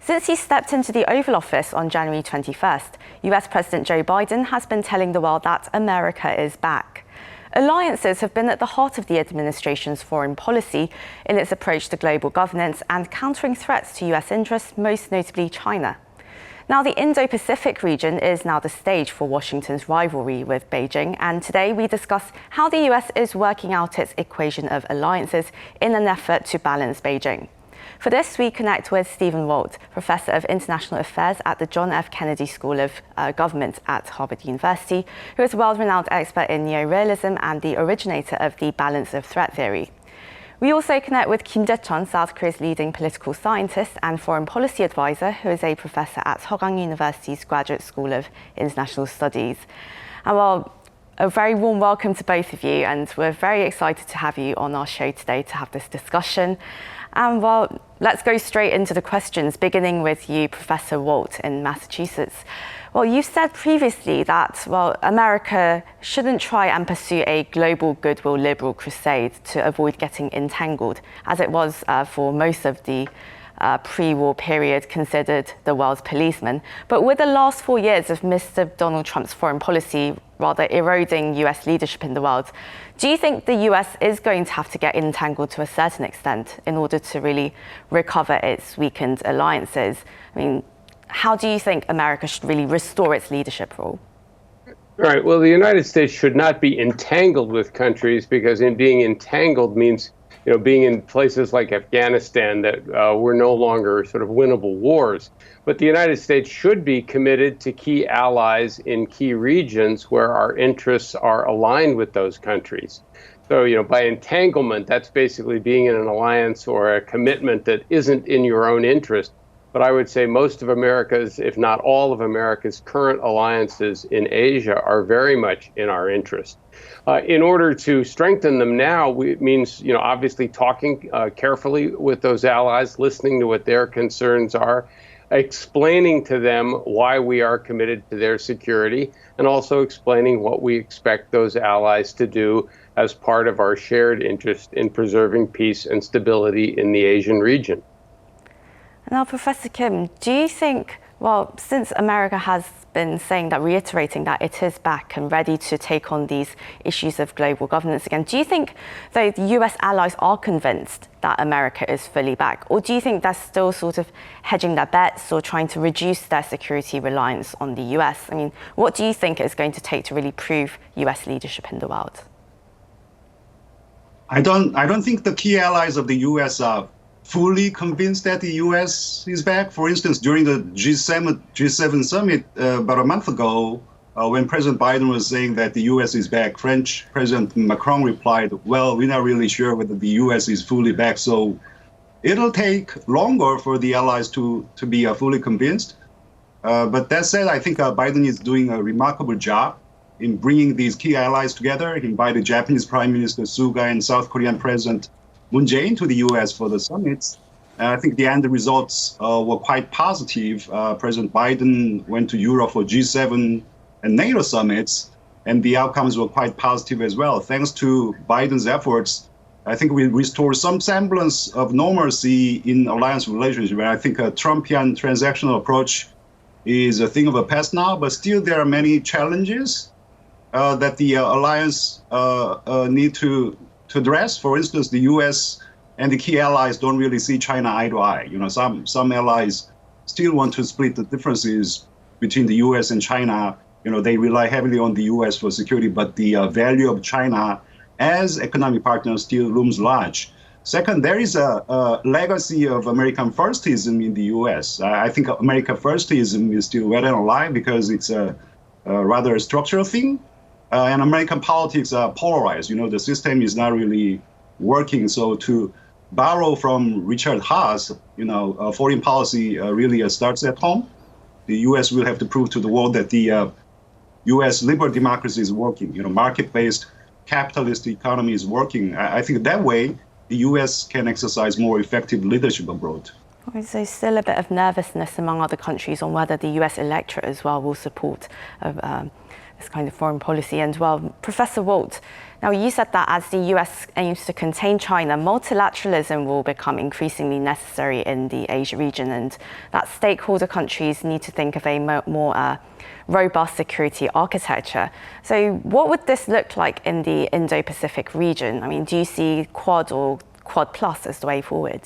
Since he stepped into the Oval Office on January 21st, US President Joe Biden has been telling the world that America is back. Alliances have been at the heart of the administration's foreign policy in its approach to global governance and countering threats to US interests, most notably China. Now, the Indo-Pacific region is now the stage for Washington's rivalry with Beijing, and today we discuss how the US is working out its equation of alliances in an effort to balance Beijing. For this, we connect with Stephen Walt, Professor of International Affairs at the John F. Kennedy School of Government at Harvard University, who is a world-renowned expert in neorealism and the originator of the balance of threat theory. We also connect with Kim Jaechun, South Korea's leading political scientist and foreign policy advisor, who is a professor at Sogang University's Graduate School of International Studies. And well, a very warm welcome to both of you, and we're very excited to have you on our show today to have this discussion. And well, let's go straight into the questions, beginning with you, Professor Walt in Massachusetts. Well, you've said previously that, well, America shouldn't try and pursue a global goodwill liberal crusade to avoid getting entangled, as it was for most of the pre-war period considered the world's policeman. But with the last 4 years of Mr. Donald Trump's foreign policy rather eroding US leadership in the world, do you think the US is going to have to get entangled to a certain extent in order to really recover its weakened alliances? I mean, how do you think America should really restore its leadership role? Right. Well, the United States should not be entangled with countries, because in being entangled means, being in places like Afghanistan that were no longer sort of winnable wars. But the United States should be committed to key allies in key regions where our interests are aligned with those countries. So, by entanglement, that's basically being in an alliance or a commitment that isn't in your own interest. But I would say most of America's, if not all of America's current alliances in Asia are very much in our interest. In order to strengthen them now, it means, obviously talking carefully with those allies, listening to what their concerns are, explaining to them why we are committed to their security, and also explaining what we expect those allies to do as part of our shared interest in preserving peace and stability in the Asian region. Now, Professor Kim, do you think, well, since America has been reiterating that it is back and ready to take on these issues of global governance again, do you think the US allies are convinced that America is fully back? Or do you think they're still sort of hedging their bets or trying to reduce their security reliance on the US? I mean, what do you think it's going to take to really prove US leadership in the world? I don't think the key allies of the US are fully convinced that the U.S. is back. For instance, during the G7 summit about a month ago, when President Biden was saying that the U.S. is back, French President Macron replied, well, we're not really sure whether the U.S. is fully back, so it'll take longer for the allies to be fully convinced. But that said, I think Biden is doing a remarkable job in bringing these key allies together. He invited Japanese Prime Minister Sogang and South Korean President Moon Jae-in to the U.S. for the summits. And I think the end results were quite positive. President Biden went to Europe for G7 and NATO summits, and the outcomes were quite positive as well. Thanks to Biden's efforts, I think we restored some semblance of normalcy in alliance relationship. And I think a Trumpian transactional approach is a thing of the past now, but still there are many challenges that the alliance need to address. For instance, the U.S. and the key allies don't really see China eye to eye. Some allies still want to split the differences between the U.S. and China. They rely heavily on the U.S. for security, but the value of China as economic partner still looms large. Second, there is a legacy of American firstism in the U.S. I think American firstism is still well and alive because it's a rather structural thing. And American politics are polarized. The system is not really working. So to borrow from Richard Haas, foreign policy really starts at home. The U.S. will have to prove to the world that the U.S. liberal democracy is working. Market-based capitalist economy is working. I think that way the U.S. can exercise more effective leadership abroad. So still a bit of nervousness among other countries on whether the US electorate as well will support this kind of foreign policy. And well, Professor Walt, now you said that as the US aims to contain China, multilateralism will become increasingly necessary in the Asia region, and that stakeholder countries need to think of a more robust security architecture. So what would this look like in the Indo-Pacific region? I mean, do you see Quad or Quad Plus as the way forward?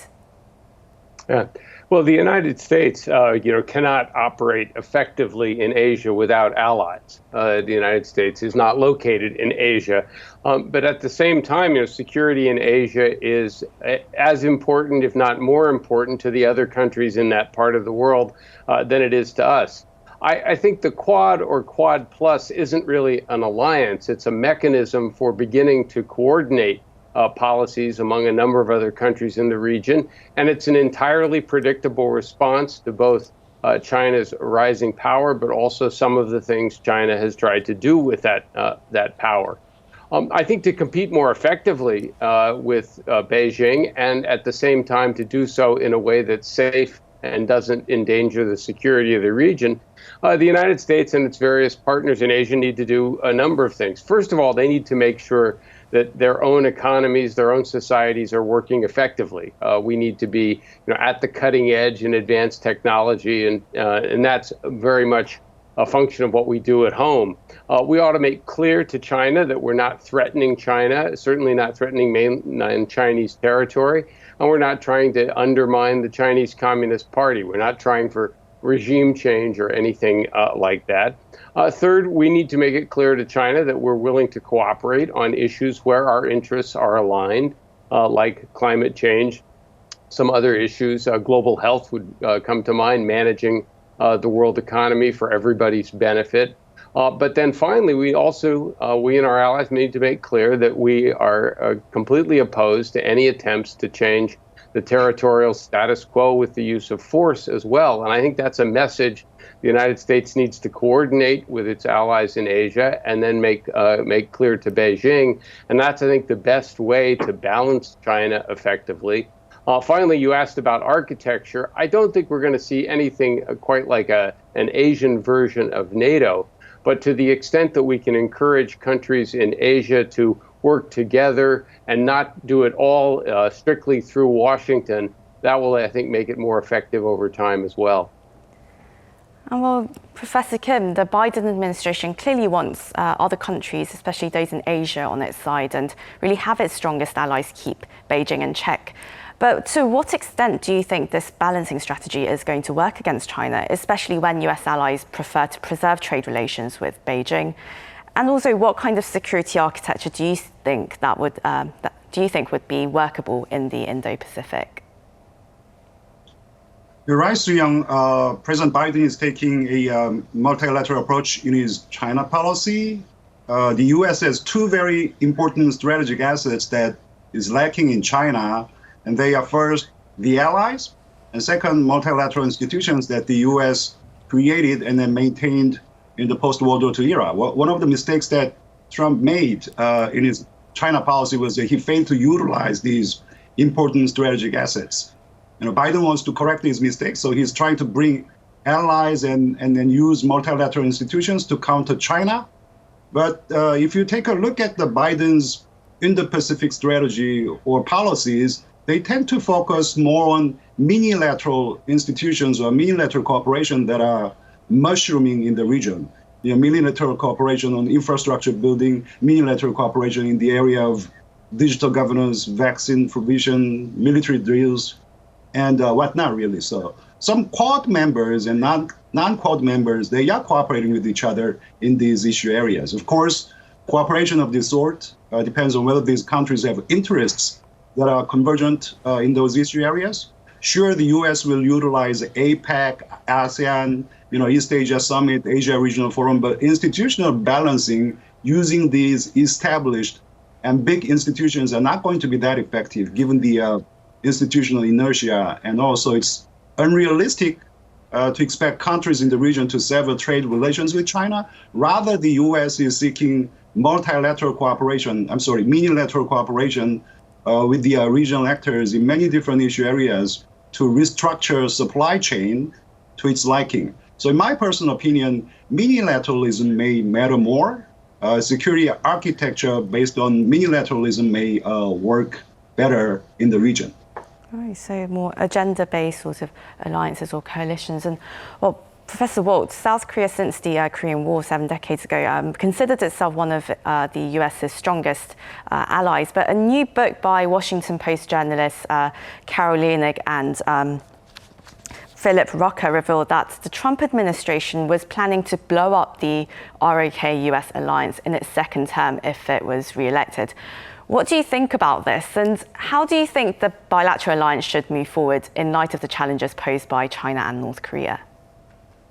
Yeah. Well, the United States, cannot operate effectively in Asia without allies. The United States is not located in Asia, but at the same time, security in Asia is as important, if not more important, to the other countries in that part of the world than it is to us. I think the Quad or Quad Plus isn't really an alliance. It's a mechanism for beginning to coordinate policies among a number of other countries in the region. And it's an entirely predictable response to both China's rising power, but also some of the things China has tried to do with that power. I think to compete more effectively with Beijing, and at the same time to do so in a way that's safe and doesn't endanger the security of the region, the United States and its various partners in Asia need to do a number of things. First of all, they need to make sure that their own economies, their own societies are working effectively. We need to be, at the cutting edge in advanced technology, and that's very much a function of what we do at home. We ought to make clear to China that we're not threatening China, certainly not threatening mainland Chinese territory, and we're not trying to undermine the Chinese Communist Party. We're not trying for regime change or anything like that. Third, we need to make it clear to China that we're willing to cooperate on issues where our interests are aligned, like climate change, some other issues. Global health would come to mind, managing the world economy for everybody's benefit. But then finally, we in our allies need to make clear that we are completely opposed to any attempts to change the territorial status quo with the use of force as well. And I think that's a message the United States needs to coordinate with its allies in Asia and then make clear to Beijing. And that's, I think, the best way to balance China effectively. Finally, you asked about architecture. I don't think we're going to see anything quite like an Asian version of NATO. But to the extent that we can encourage countries in Asia to work together and not do it all strictly through Washington, that will, I think, make it more effective over time as well. Well, Professor Kim, the Biden administration clearly wants other countries, especially those in Asia, on its side and really have its strongest allies keep Beijing in check. But to what extent do you think this balancing strategy is going to work against China, especially when US allies prefer to preserve trade relations with Beijing? And also, what kind of security architecture do you think would be workable in the Indo-Pacific? You're right, Soo-young. President Biden is taking a multilateral approach in his China policy. The U.S. has two very important strategic assets that is lacking in China, and they are first the allies, and second multilateral institutions that the U.S. created and then maintained in the post-World War II era. One of the mistakes that Trump made in his China policy was that he failed to utilize these important strategic assets. Biden wants to correct these mistakes, so he's trying to bring allies and then use multilateral institutions to counter China. But if you take a look at the Biden's Indo-Pacific strategy or policies, they tend to focus more on minilateral institutions or minilateral cooperation that are mushrooming in the region. Minilateral cooperation on infrastructure building, minilateral cooperation in the area of digital governance, vaccine provision, military drills, and whatnot, really. So some Quad members and non-Quad members, they are cooperating with each other in these issue areas. Of course, cooperation of this sort depends on whether these countries have interests that are convergent in those issue areas. Sure, the U.S. will utilize APEC, ASEAN, East Asia Summit, Asia Regional Forum, but institutional balancing using these established and big institutions are not going to be that effective given the institutional inertia, and also it's unrealistic to expect countries in the region to sever trade relations with China. Rather, the U.S. is seeking minilateral cooperation with the regional actors in many different issue areas to restructure supply chain to its liking. So in my personal opinion, minilateralism may matter more. Security architecture based on minilateralism may work better in the region. Right, so more agenda-based sort of alliances or coalitions. And well, Professor Walt, South Korea since the Korean War 7 decades ago considered itself one of the US's strongest allies. But a new book by Washington Post journalists Carol Leonnig and Philip Rucker revealed that the Trump administration was planning to blow up the ROK-US alliance in its second term if it was re-elected. What do you think about this, and how do you think the bilateral alliance should move forward in light of the challenges posed by China and North Korea?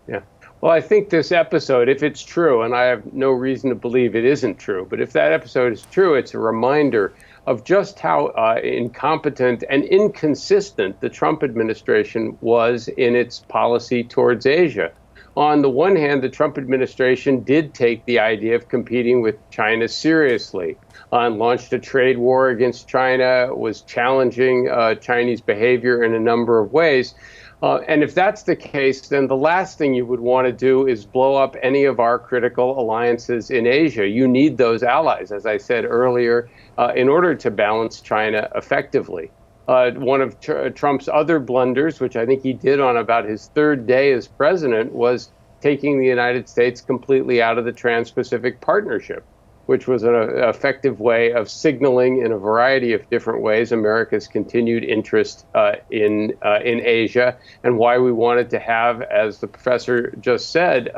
Yeah. Well, I think this episode, if it's true, and I have no reason to believe it isn't true, but if that episode is true, it's a reminder of just how incompetent and inconsistent the Trump administration was in its policy towards Asia. On the one hand, the Trump administration did take the idea of competing with China seriously and launched a trade war against China, was challenging Chinese behavior in a number of ways. And if that's the case, then the last thing you would want to do is blow up any of our critical alliances in Asia. You need those allies, as I said earlier, in order to balance China effectively. One of Trump's other blunders, which I think he did on about his third day as president, was taking the United States completely out of the Trans-Pacific Partnership, which was an effective way of signaling in a variety of different ways America's continued interest in Asia, and why we wanted to have, as the professor just said,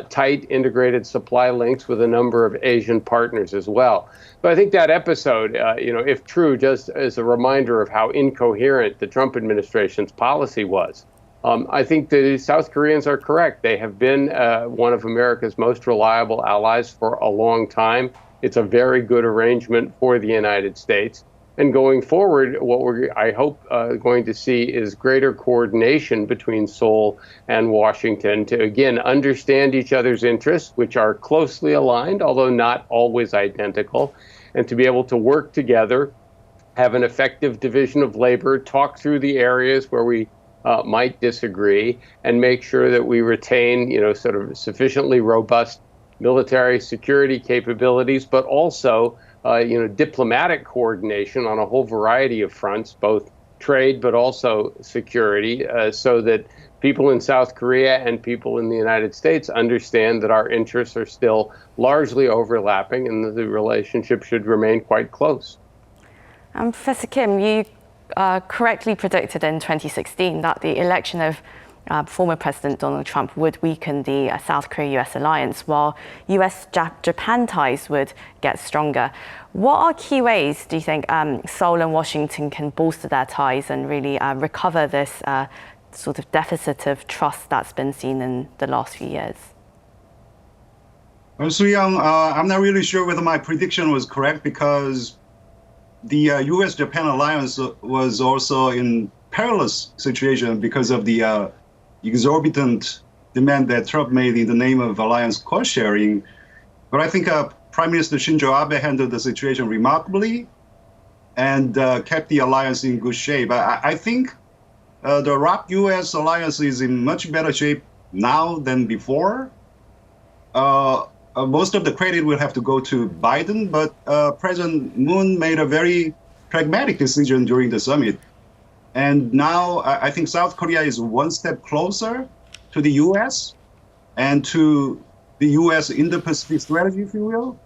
tight integrated supply links with a number of Asian partners as well. But I think that episode, if true, just as a reminder of how incoherent the Trump administration's policy was. I think the South Koreans are correct. They have been one of America's most reliable allies for a long time. It's a very good arrangement for the United States. And going forward, what I hope, going to see is greater coordination between Seoul and Washington to, again, understand each other's interests, which are closely aligned, although not always identical, and to be able to work together, have an effective division of labor, talk through the areas where we might disagree, and make sure that we retain, sort of sufficiently robust military security capabilities, but also, diplomatic coordination on a whole variety of fronts, both trade but also security, so that people in South Korea and people in the United States understand that our interests are still largely overlapping and that the relationship should remain quite close. Professor Kim, you correctly predicted in 2016 that the election of former President Donald Trump would weaken the South Korea-US alliance, while US-Japan ties would get stronger. What are key ways, do you think, Seoul and Washington can bolster their ties and really recover this sort of deficit of trust that's been seen in the last few years? Well, Soo-young, I'm not really sure whether my prediction was correct, because the U.S.-Japan alliance was also in perilous situation because of the exorbitant demand that Trump made in the name of alliance cost sharing. But I think Prime Minister Shinzo Abe handled the situation remarkably and kept the alliance in good shape. I think the ROK-US alliance is in much better shape now than before. Most of the credit will have to go to Biden, but President Moon made a very pragmatic decision during the summit. And now I think South Korea is one step closer to the U.S. and to the U.S. Indo-Pacific strategy, if you will.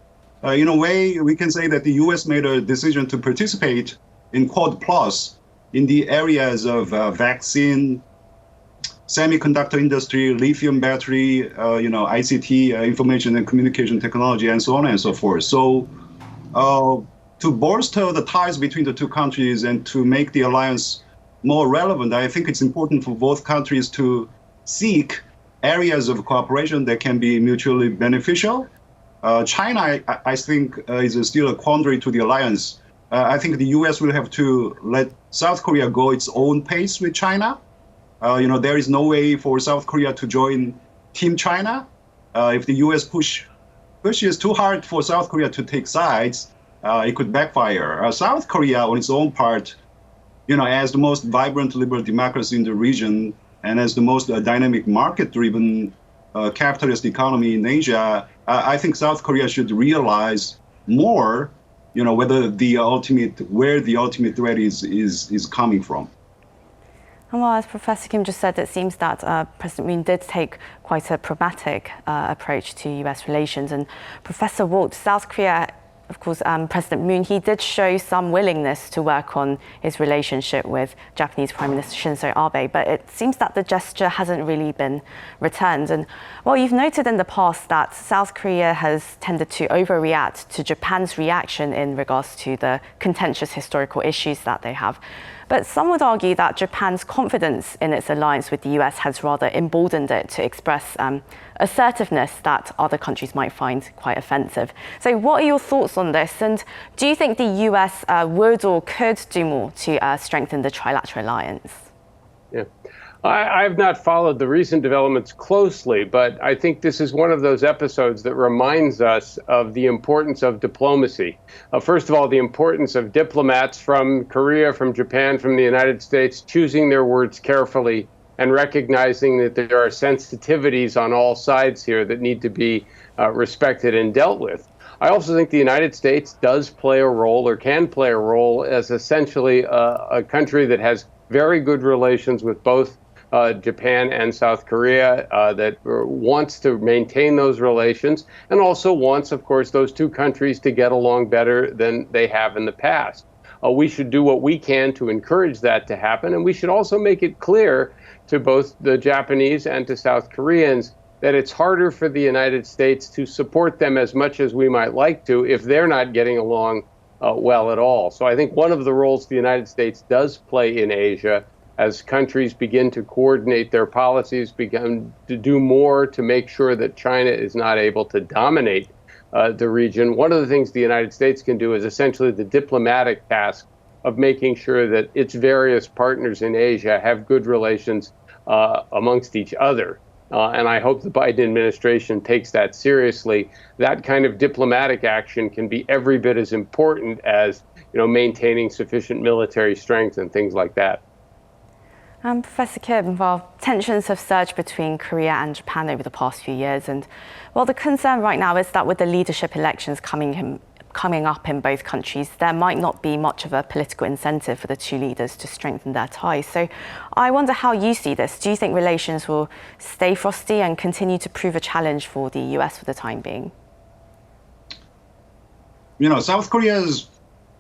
In a way, we can say that the U.S. made a decision to participate in Quad Plus in the areas of vaccine, semiconductor industry, lithium battery, ICT, information and communication technology, and so on and so forth. So to bolster the ties between the two countries and to make the alliance more relevant, I think it's important for both countries to seek areas of cooperation that can be mutually beneficial. China, I think, is still a quandary to the alliance. I think the U.S. will have to let South Korea go its own pace with China. There is no way for South Korea to join Team China. If the U.S. pushes too hard for South Korea to take sides, it could backfire. South Korea, on its own part, as the most vibrant liberal democracy in the region, and as the most dynamic market-driven capitalist economy in Asia, I think South Korea should realize more, where the ultimate threat is coming from. And well, as Professor Kim just said, it seems that President Moon did take quite a pragmatic approach to US relations. And Professor Walt, South Korea, of course, President Moon, he did show some willingness to work on his relationship with Japanese Prime Minister Shinzo Abe, but it seems that the gesture hasn't really been returned. And well, you've noted in the past that South Korea has tended to overreact to Japan's reaction in regards to the contentious historical issues that they have. But some would argue that Japan's confidence in its alliance with the US has rather emboldened it to express assertiveness that other countries might find quite offensive. So what are your thoughts on this? And do you think the US would or could do more to strengthen the trilateral alliance? Yeah. I've not followed the recent developments closely, but I think this is one of those episodes that reminds us of the importance of diplomacy. First of all, the importance of diplomats from Korea, from Japan, from the United States, choosing their words carefully and recognizing that there are sensitivities on all sides here that need to be respected and dealt with. I also think the United States does play a role, or can play a role, as essentially a country that has very good relations with both Japan and South Korea, that wants to maintain those relations, and also wants, of course, those two countries to get along better than they have in the past. We should do what we can to encourage that to happen, and we should also make it clear to both the Japanese and to South Koreans that it's harder for the United States to support them as much as we might like to if they're not getting along well at all. So I think one of the roles the United States does play in Asia, as countries begin to coordinate their policies, begin to do more to make sure that China is not able to dominate the region. One of the things the United States can do is essentially the diplomatic task of making sure that its various partners in Asia have good relations amongst each other. And I hope the Biden administration takes that seriously. That kind of diplomatic action can be every bit as important as, maintaining sufficient military strength and things like that. Professor Kim, well, tensions have surged between Korea and Japan over the past few years. And well, the concern right now is that with the leadership elections coming up in both countries, there might not be much of a political incentive for the two leaders to strengthen their ties. So I wonder how you see this. Do you think relations will stay frosty and continue to prove a challenge for the US for the time being? South Korea's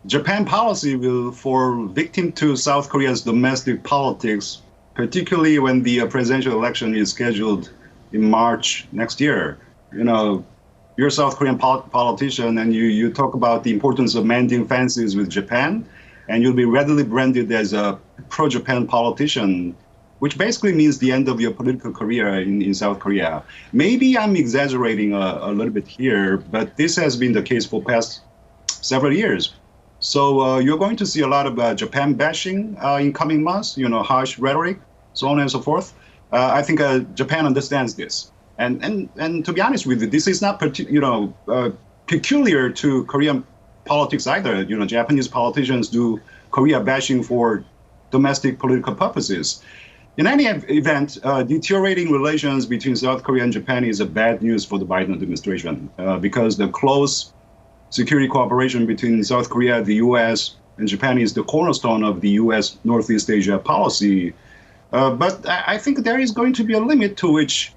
Japan policy will fall victim to South Korea's domestic politics, particularly when the presidential election is scheduled in March next year. You're a South Korean politician, and you talk about the importance of mending fences with Japan, and you'll be readily branded as a pro-Japan politician, which basically means the end of your political career in South Korea. Maybe I'm exaggerating a little bit here, but this has been the case for past several years. So you're going to see a lot of Japan bashing in coming months, harsh rhetoric, so on and so forth. I think Japan understands this. And to be honest with you, this is not peculiar to Korean politics either. Japanese politicians do Korea bashing for domestic political purposes. In any event, deteriorating relations between South Korea and Japan is a bad news for the Biden administration because the close security cooperation between South Korea, the U.S., and Japan is the cornerstone of the U.S. Northeast Asia policy. But I think there is going to be a limit to which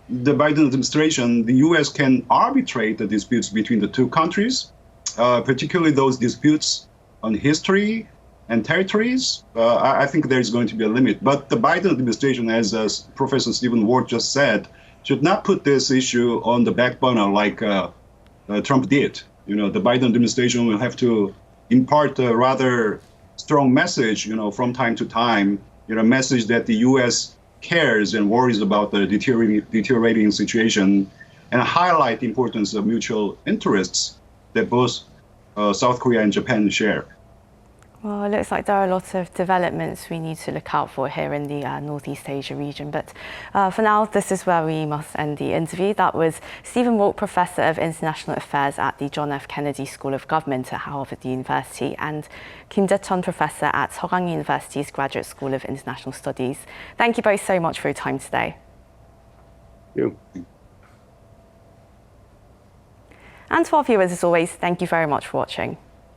the Biden administration, the U.S. can arbitrate the disputes between the two countries, particularly those disputes on history and territories. I think there is going to be a limit. But the Biden administration, as Professor Stephen Walt just said, should not put this issue on the back burner like Trump did. The Biden administration will have to impart a rather strong message, from time to time, a message that the U.S. cares and worries about the deteriorating situation, and highlight the importance of mutual interests that both South Korea and Japan share. Well, it looks like there are a lot of developments we need to look out for here in the Northeast Asia region. But for now, this is where we must end the interview. That was Stephen Walt, Professor of International Affairs at the John F. Kennedy School of Government at Harvard University, and Kim Jae-chun, Professor at Sogang University's Graduate School of International Studies. Thank you both so much for your time today. Thank you. And to our viewers, as always, thank you very much for watching.